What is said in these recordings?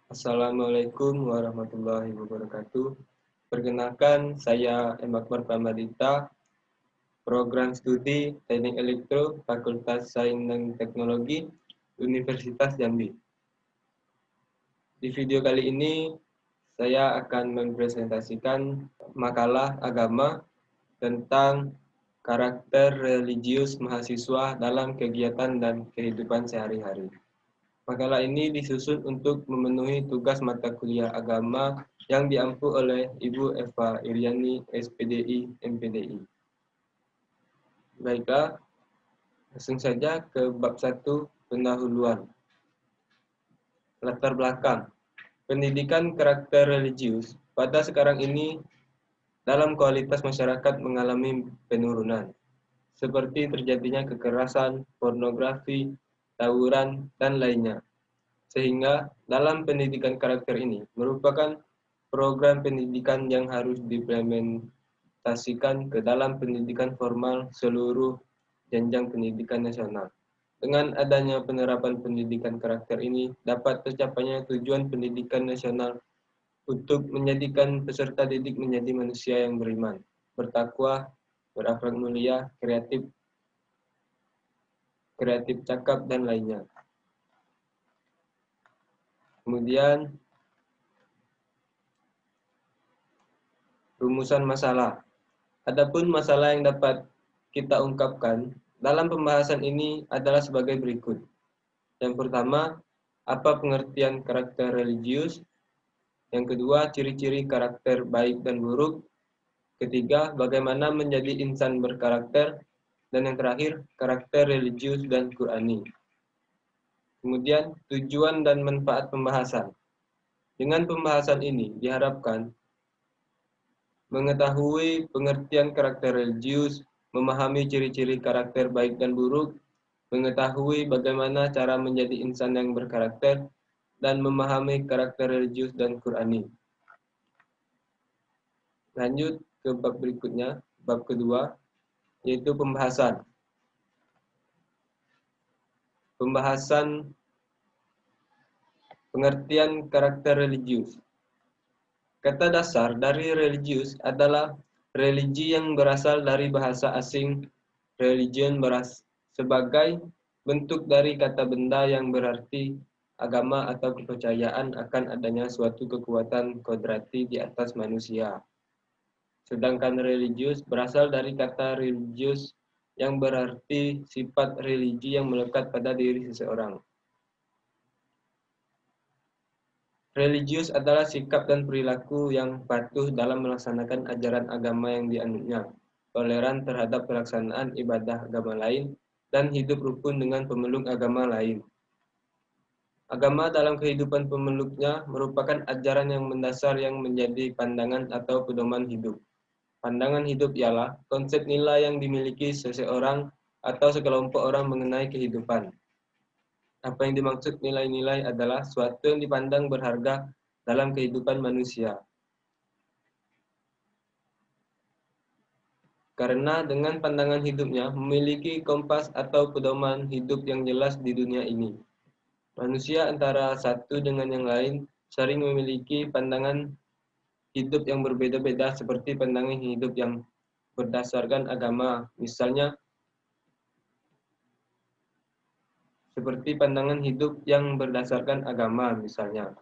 Assalamualaikum warahmatullahi wabarakatuh. Perkenalkan, saya M. Akbar Pramadita, Program Studi Teknik Elektro, Fakultas Sains dan Teknologi, Universitas Jambi. Di video kali ini, saya akan mempresentasikan makalah agama tentang karakter religius mahasiswa dalam kegiatan dan kehidupan sehari-hari. Makalah ini disusun untuk memenuhi tugas mata kuliah agama yang diampu oleh Ibu Eva Iriani, SPDI, MPDI. Baiklah, langsung saja ke bab 1, pendahuluan. Latar belakang. Pendidikan karakter religius pada sekarang ini dalam kualitas masyarakat mengalami penurunan, seperti terjadinya kekerasan, pornografi, tawuran, dan lainnya. Sehingga dalam pendidikan karakter ini merupakan program pendidikan yang harus diimplementasikan ke dalam pendidikan formal seluruh jenjang pendidikan nasional. Dengan adanya penerapan pendidikan karakter ini dapat tercapainya tujuan pendidikan nasional untuk menjadikan peserta didik menjadi manusia yang beriman, bertakwa, berakhlak mulia, kreatif cakap, dan lainnya. Kemudian, rumusan masalah. Adapun masalah yang dapat kita ungkapkan dalam pembahasan ini adalah sebagai berikut. Yang pertama, apa pengertian karakter religius? Yang kedua, ciri-ciri karakter baik dan buruk. Ketiga, bagaimana menjadi insan berkarakter. Dan yang terakhir, karakter religius dan Qurani. Kemudian, tujuan dan manfaat pembahasan. Dengan pembahasan ini diharapkan mengetahui pengertian karakter religius, memahami ciri-ciri karakter baik dan buruk, mengetahui bagaimana cara menjadi insan yang berkarakter, dan memahami karakter religius dan Qurani. Lanjut ke bab berikutnya, bab kedua, yaitu pembahasan. Pembahasan pengertian karakter religius. Kata dasar dari religius adalah religi yang berasal dari bahasa asing religion sebagai bentuk dari kata benda yang berarti agama atau kepercayaan akan adanya suatu kekuatan kodrati di atas manusia. Sedangkan religius berasal dari kata religius yang berarti sifat religi yang melekat pada diri seseorang. Religius adalah sikap dan perilaku yang patuh dalam melaksanakan ajaran agama yang dianutnya, toleran terhadap pelaksanaan ibadah agama lain, dan hidup rukun dengan pemeluk agama lain. Agama dalam kehidupan pemeluknya merupakan ajaran yang mendasar yang menjadi pandangan atau pedoman hidup. Pandangan hidup ialah konsep nilai yang dimiliki seseorang atau sekelompok orang mengenai kehidupan. Apa yang dimaksud nilai-nilai adalah suatu yang dipandang berharga dalam kehidupan manusia. Karena dengan pandangan hidupnya memiliki kompas atau pedoman hidup yang jelas di dunia ini. Manusia antara satu dengan yang lain sering memiliki pandangan hidup yang berbeda-beda seperti pandangan hidup yang berdasarkan agama, misalnya seperti pandangan hidup yang berdasarkan agama misalnya.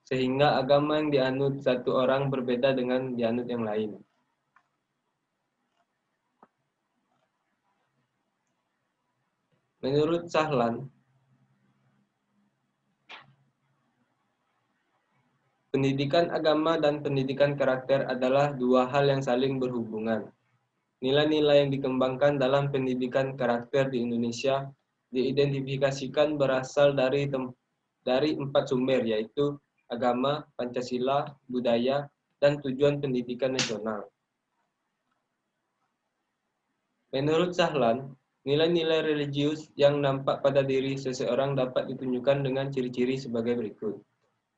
Sehingga agama yang dianut satu orang berbeda dengan dianut yang lain. Menurut Sahlan, pendidikan agama dan pendidikan karakter adalah dua hal yang saling berhubungan. Nilai-nilai yang dikembangkan dalam pendidikan karakter di Indonesia diidentifikasikan berasal dari 4 sumber, yaitu agama, Pancasila, budaya, dan tujuan pendidikan nasional. Menurut Sahlan, nilai-nilai religius yang nampak pada diri seseorang dapat ditunjukkan dengan ciri-ciri sebagai berikut.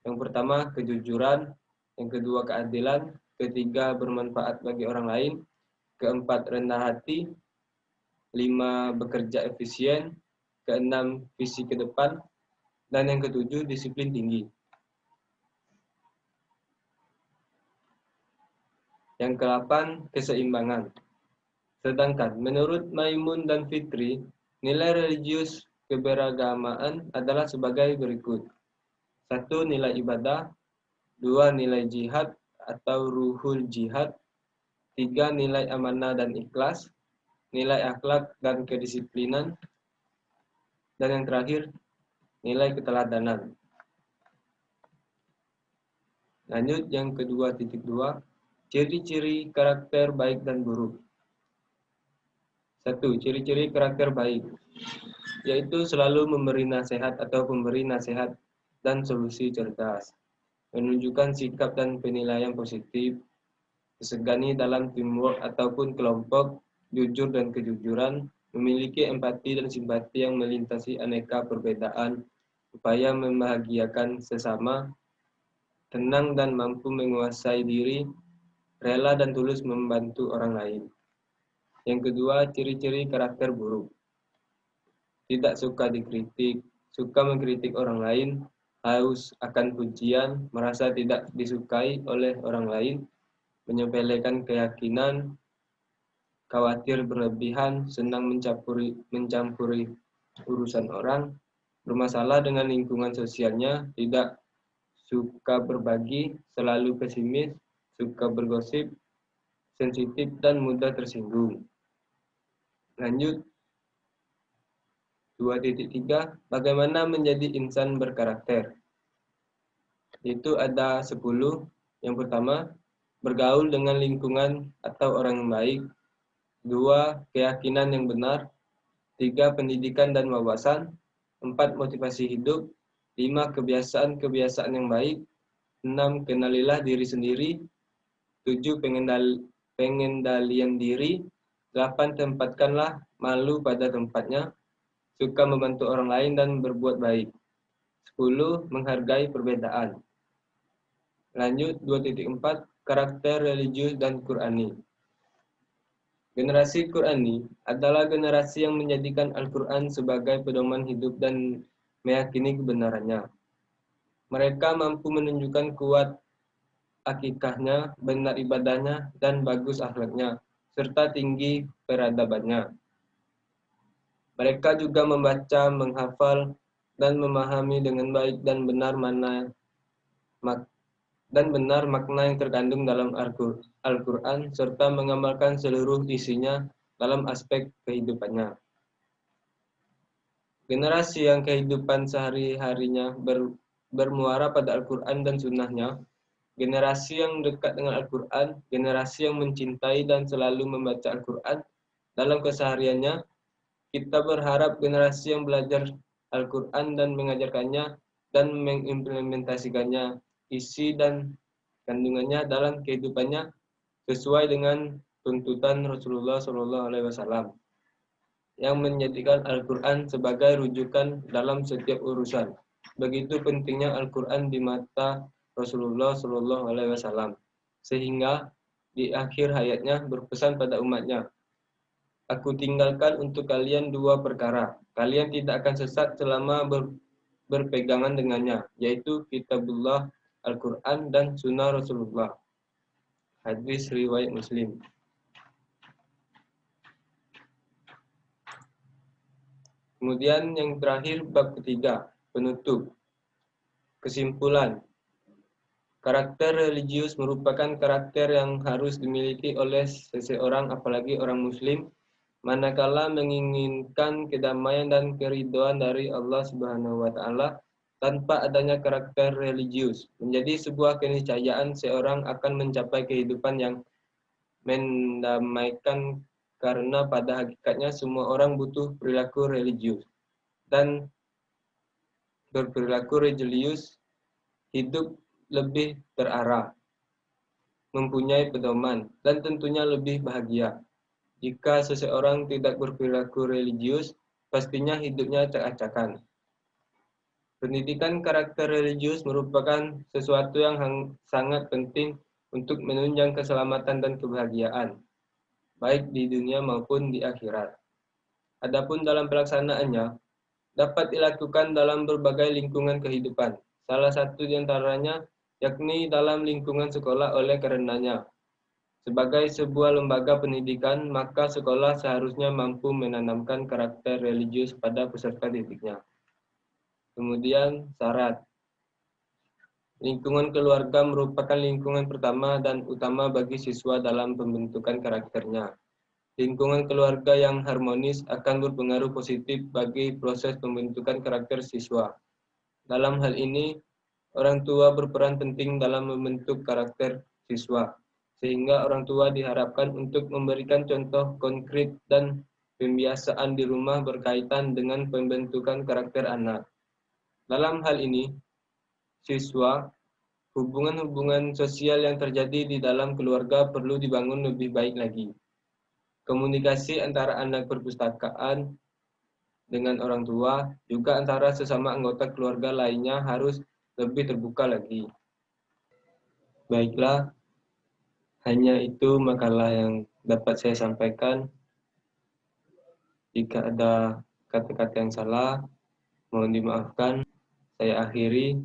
Yang pertama, kejujuran. Yang kedua, keadilan. Ketiga, bermanfaat bagi orang lain. Keempat, rendah hati. 5, bekerja efisien. Keenam, visi ke depan. Dan yang ketujuh, disiplin tinggi. Yang ke-8, keseimbangan. Sedangkan menurut Maimun dan Fitri, nilai religius keberagamaan adalah sebagai berikut. 1. Nilai ibadah. 2. Nilai jihad atau ruhul jihad. 3. Nilai amanah dan ikhlas. Nilai akhlak dan kedisiplinan. Dan yang terakhir, nilai keteladanan. Lanjut yang kedua, titik 2. Ciri-ciri karakter baik dan buruk. 1. Ciri-ciri karakter baik, yaitu selalu memberi nasihat atau pemberi nasihat dan solusi cerdas, menunjukkan sikap dan penilaian positif, disegani dalam teamwork ataupun kelompok, jujur dan kejujuran, memiliki empati dan simpati yang melintasi aneka perbedaan, upaya membahagiakan sesama, tenang dan mampu menguasai diri, rela dan tulus membantu orang lain. Yang kedua, ciri-ciri karakter buruk. Tidak suka dikritik, suka mengkritik orang lain, haus akan pujian, merasa tidak disukai oleh orang lain, menyepelekan keyakinan, khawatir berlebihan, senang mencampuri urusan orang, bermasalah dengan lingkungan sosialnya, tidak suka berbagi, selalu pesimis, suka bergosip, sensitif dan mudah tersinggung. Lanjut 2.3, bagaimana menjadi insan berkarakter? Itu ada 10. Yang pertama, bergaul dengan lingkungan atau orang yang baik. 2. Keyakinan yang benar. 3. Pendidikan dan wawasan. 4. Motivasi hidup. 5. Kebiasaan-kebiasaan yang baik. 6. Kenalilah diri sendiri. 7. Pengendalian diri. 8. Tempatkanlah malu pada tempatnya. Suka membantu orang lain dan berbuat baik. 10. Menghargai perbedaan. Lanjut 2.4, karakter religius dan Qur'ani. Generasi Qur'ani adalah generasi yang menjadikan Al-Quran sebagai pedoman hidup dan meyakini kebenarannya. Mereka mampu menunjukkan kuat akikahnya, benar ibadahnya, dan bagus akhlaknya, serta tinggi peradabannya. Mereka juga membaca, menghafal, dan memahami dengan baik dan benar makna yang terkandung dalam Al-Quran, serta mengamalkan seluruh isinya dalam aspek kehidupannya. Generasi yang kehidupan sehari-harinya bermuara pada Al-Quran dan Sunnahnya, generasi yang dekat dengan Al-Quran, generasi yang mencintai dan selalu membaca Al-Quran dalam kesehariannya. Kita berharap generasi yang belajar Al-Quran dan mengajarkannya dan mengimplementasikannya, isi dan kandungannya dalam kehidupannya sesuai dengan tuntutan Rasulullah SAW yang menjadikan Al-Quran sebagai rujukan dalam setiap urusan. Begitu pentingnya Al-Quran di mata Rasulullah SAW, sehingga di akhir hayatnya berpesan pada umatnya, "Aku tinggalkan untuk kalian 2 perkara. Kalian tidak akan sesat selama berpegangan dengannya, yaitu kitabullah Al-Quran dan sunnah Rasulullah." Hadis riwayat Muslim. Kemudian yang terakhir, bab ketiga, penutup. Kesimpulan. Karakter religius merupakan karakter yang harus dimiliki oleh seseorang, apalagi orang Muslim, manakala menginginkan kedamaian dan keridhaan dari Allah Subhanahu wa taala. Tanpa adanya karakter religius, menjadi sebuah keniscayaan seorang akan mencapai kehidupan yang mendamaikan, karena pada hakikatnya semua orang butuh perilaku religius, dan berperilaku religius hidup lebih terarah, mempunyai pedoman, dan tentunya lebih bahagia. Jika seseorang tidak berperilaku religius, pastinya hidupnya acak-acakan. Pendidikan karakter religius merupakan sesuatu yang sangat penting untuk menunjang keselamatan dan kebahagiaan, baik di dunia maupun di akhirat. Adapun dalam pelaksanaannya, dapat dilakukan dalam berbagai lingkungan kehidupan. Salah satu di antaranya yakni dalam lingkungan sekolah, oleh karenanya Sebagai sebuah lembaga pendidikan, maka sekolah seharusnya mampu menanamkan karakter religius pada peserta didiknya. Kemudian, syarat. Lingkungan keluarga merupakan lingkungan pertama dan utama bagi siswa dalam pembentukan karakternya. Lingkungan keluarga yang harmonis akan berpengaruh positif bagi proses pembentukan karakter siswa. Dalam hal ini, orang tua berperan penting dalam membentuk karakter siswa, sehingga orang tua diharapkan untuk memberikan contoh konkret dan pembiasaan di rumah berkaitan dengan pembentukan karakter anak. Dalam hal ini, siswa, hubungan-hubungan sosial yang terjadi di dalam keluarga perlu dibangun lebih baik lagi. Komunikasi antara anak perpustakaan dengan orang tua, juga antara sesama anggota keluarga lainnya harus lebih terbuka lagi. Baiklah, hanya itu makalah yang dapat saya sampaikan. Jika ada kata-kata yang salah, mohon dimaafkan. Saya akhiri.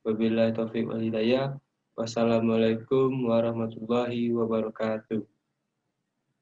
Wabillahi taufiq wal hidayah. Wassalamualaikum warahmatullahi wabarakatuh.